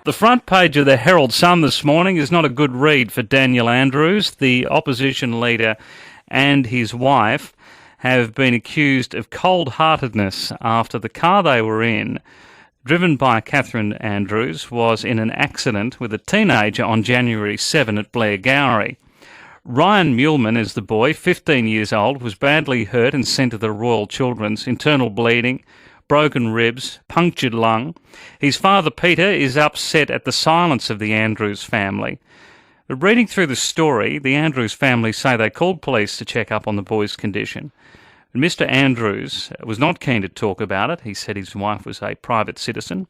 The front page of the Herald Sun this morning is not a good read for Daniel Andrews. The opposition leader and his wife have been accused of cold-heartedness after the car they were in, driven by Catherine Andrews, was in an accident with a teenager on January 7 at Blairgowrie. Ryan Muleman is the boy, 15 years old, was badly hurt and sent to the Royal Children's, internal bleeding, broken ribs, punctured lung. His father, Peter, is upset at the silence of the Andrews family. But reading through the story, the Andrews family say they called police to check up on the boy's condition. Mr. Andrews was not keen to talk about it. He said his wife was a private citizen.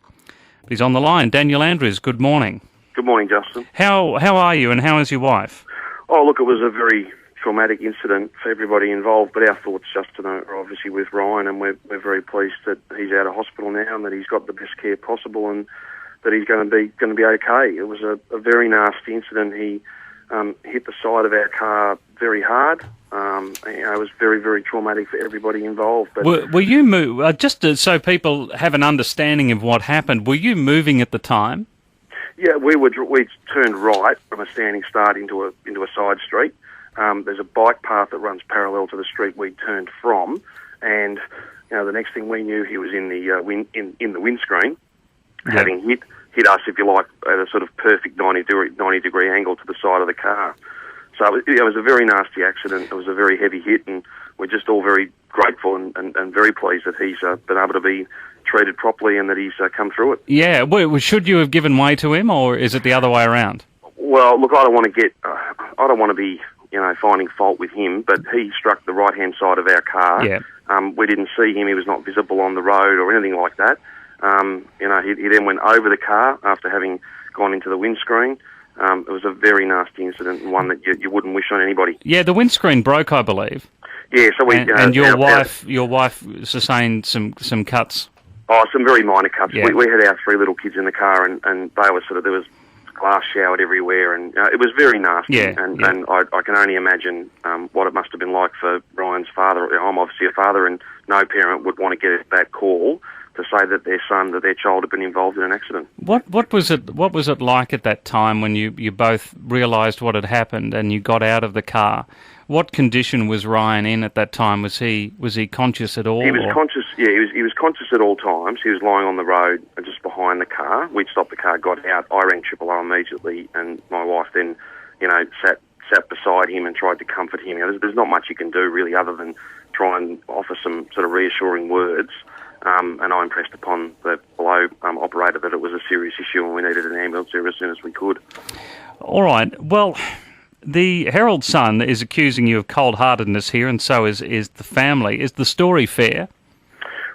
But he's on the line. Daniel Andrews, good morning. Good morning, Justin. How are you and how is your wife? Oh, look, it was a very traumatic incident for everybody involved, but our thoughts, Justin, are obviously with Ryan, and we're very pleased that he's out of hospital now and that he's got the best care possible and that he's going to be okay. It was a very nasty incident. He hit the side of our car very hard. It was very, very traumatic for everybody involved. But were you just so people have an understanding of what happened? Were you moving at the time? Yeah, we turned right from a standing start into a side street. There's a bike path that runs parallel to the street we turned from, and the next thing we knew, he was in the windscreen, Yep. having hit us, if you like, at a sort of perfect 90 degree angle to the side of the car. So it was a very nasty accident. It was a very heavy hit, and we're just all very grateful and very pleased that he's been able to be treated properly and that he's come through it. Yeah, well, should you have given way to him, or is it the other way around? Well, look, I don't want to be finding fault with him, but he struck the right-hand side of our car. Yeah. We didn't see him. He was not visible on the road or anything like that. He then went over the car after having gone into the windscreen. It was a very nasty incident and one that you wouldn't wish on anybody. Yeah, the windscreen broke, I believe. Yeah, so we... And your wife sustained some cuts. Oh, some very minor cuts. Yeah. We had our 3 little kids in the car and they were there was glass showered everywhere, and it was very nasty. Yeah, and I can only imagine what it must have been like for Ryan's father. I'm obviously a father, and no parent would want to get that call to say that their child had been involved in an accident. What was it like at that time when you both realised what had happened and you got out of the car? What condition was Ryan in at that time? Was he conscious at all? He was conscious. Yeah, he was conscious at all times. He was lying on the road just behind the car. We'd stopped the car, got out. I rang Triple O immediately, and my wife then, sat beside him and tried to comfort him. There's not much you can do really other than try and offer some sort of reassuring words. And I impressed upon the below operator that it was a serious issue and we needed an ambulance there as soon as we could. All right. Well, the Herald Sun is accusing you of cold-heartedness here, and so is the family. Is the story fair?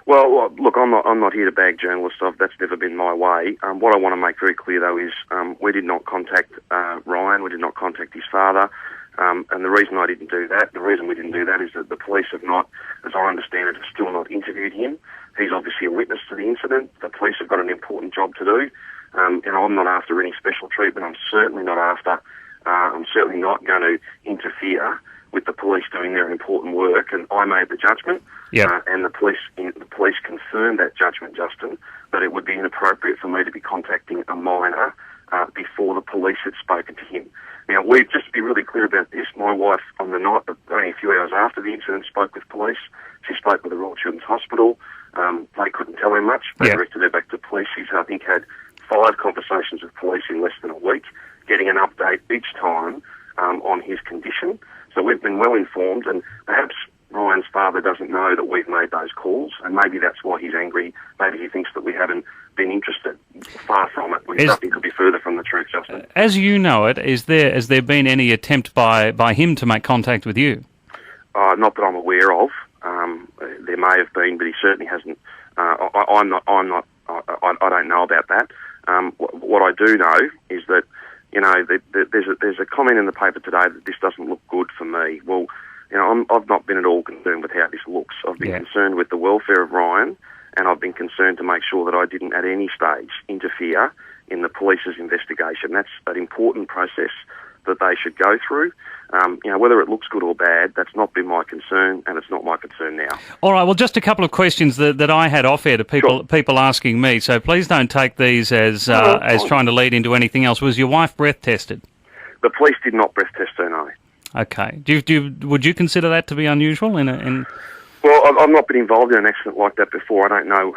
Well, look, I'm not here to bag journalists. That's never been my way. What I want to make very clear, though, is we did not contact Ryan. We did not contact his father. And the reason we didn't do that is that the police have not, as I understand it, have still not interviewed him. He's obviously a witness to the incident. The police have got an important job to do. I'm not after any special treatment. I'm certainly not going to interfere with the police doing their important work. And I made the judgment, and the police confirmed that judgment, Justin, that it would be inappropriate for me to be contacting a minor before the police had spoken to him. Now, just to be really clear about this, my wife, on the night, only a few hours after the incident, spoke with police. She spoke with the Royal Children's Hospital. They couldn't tell her much. They directed her back to police. She's, I think, had 5 conversations with police in less than a week, getting an update each time on his condition. So we've been well informed, and perhaps Ryan's father doesn't know that we've made those calls, and maybe that's why he's angry. Maybe he thinks that we haven't been interested. Far from it. Nothing could be further from the truth, Justin. As you know it, has there been any attempt by him to make contact with you? Not that I'm aware of. There may have been, but he certainly hasn't. I don't know about that. What I do know is that there's a comment in the paper today that this doesn't look good for me. Well, I've not been at all concerned with how this looks. I've been concerned with the welfare of Ryan, and I've been concerned to make sure that I didn't at any stage interfere in the police's investigation. That's an important process that they should go through. Whether it looks good or bad, that's not been my concern, and it's not my concern now. All right, well, just a couple of questions that I had off air to people asking me, so please don't take these as trying to lead into anything else. Was your wife breath tested? The police did not breath test her, no. Okay. Would you consider that to be unusual Well, I've not been involved in an accident like that before. I don't know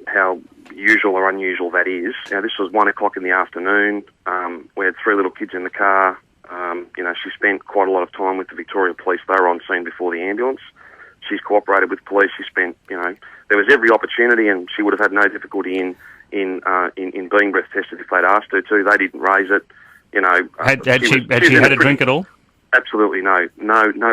how usual or unusual that is. This was 1 o'clock in the afternoon. We had 3 little kids in the car. She spent quite a lot of time with the Victoria Police. They were on scene before the ambulance. She's cooperated with police. She spent, there was every opportunity, and she would have had no difficulty in being breath tested if they'd asked her to. They didn't raise it. Had she had a drink at all? Absolutely no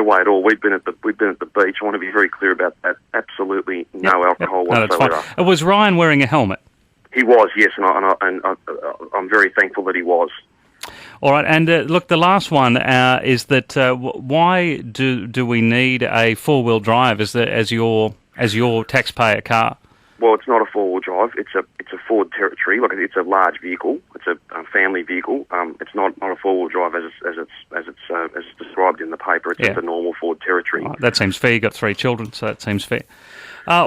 way at all. We've been at the beach. I want to be very clear about that. Absolutely no alcohol whatsoever. No, that's fine. Was Ryan wearing a helmet? He was, yes, and I'm very thankful that he was. All right, and look, the last one is that why do we need a 4-wheel drive as your taxpayer car? Well, it's not a 4-wheel drive. It's a Ford Territory. Look, it's a large vehicle. It's a family vehicle. It's not a 4-wheel drive as it's described in the paper. It's just a normal Ford Territory. Oh, that seems fair. You've got 3 children, so that seems fair. So,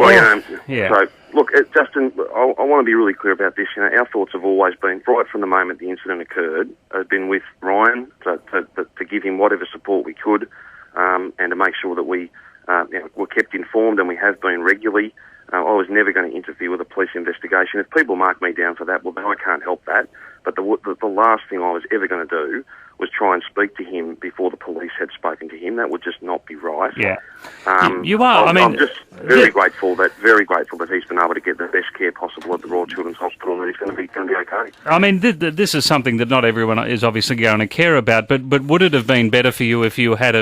look, Justin, I want to be really clear about this. Our thoughts have always been, right from the moment the incident occurred, have been with Ryan to give him whatever support we could, and to make sure that we were kept informed, and we have been regularly. I was never going to interfere with a police investigation. If people mark me down for that, well, then I can't help that. But the last thing I was ever going to do was try and speak to him before the police had spoken to him. That would just not be right. Yeah, you are. I'm just very grateful that he's been able to get the best care possible at the Royal Children's Hospital, and that he's going to be okay. I mean, this is something that not everyone is obviously going to care about. But would it have been better for you if you had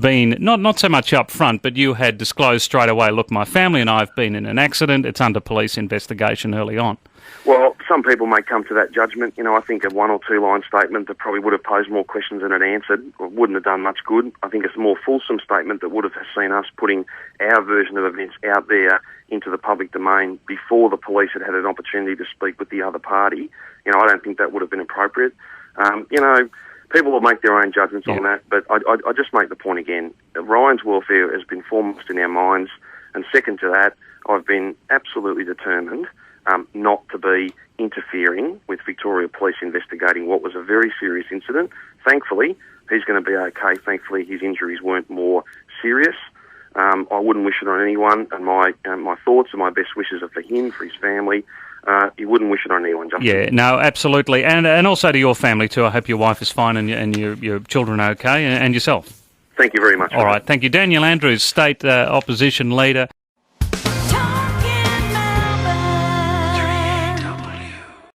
been not so much up front, but you had disclosed straight away? Look, my family and I have been in an accident. It's under police investigation early on. Well, some people may come to that judgment. I think a 1 or 2 line statement that probably would have posed more questions than it answered wouldn't have done much good. I think it's a more fulsome statement that would have seen us putting our version of events out there into the public domain before the police had had an opportunity to speak with the other party. I don't think that would have been appropriate. People will make their own judgments on that, but I just make the point again. Ryan's welfare has been foremost in our minds, and second to that, I've been absolutely determined not to be interfering with Victoria Police investigating what was a very serious incident. Thankfully, he's going to be okay. Thankfully, his injuries weren't more serious. I wouldn't wish it on anyone, and my thoughts and my best wishes are for him, for his family. You wouldn't wish it on anyone, Justin. Yeah, no, absolutely. And also to your family too. I hope your wife is fine and your children are okay, and yourself. Thank you very much. All right, thank you. Daniel Andrews, State Opposition Leader.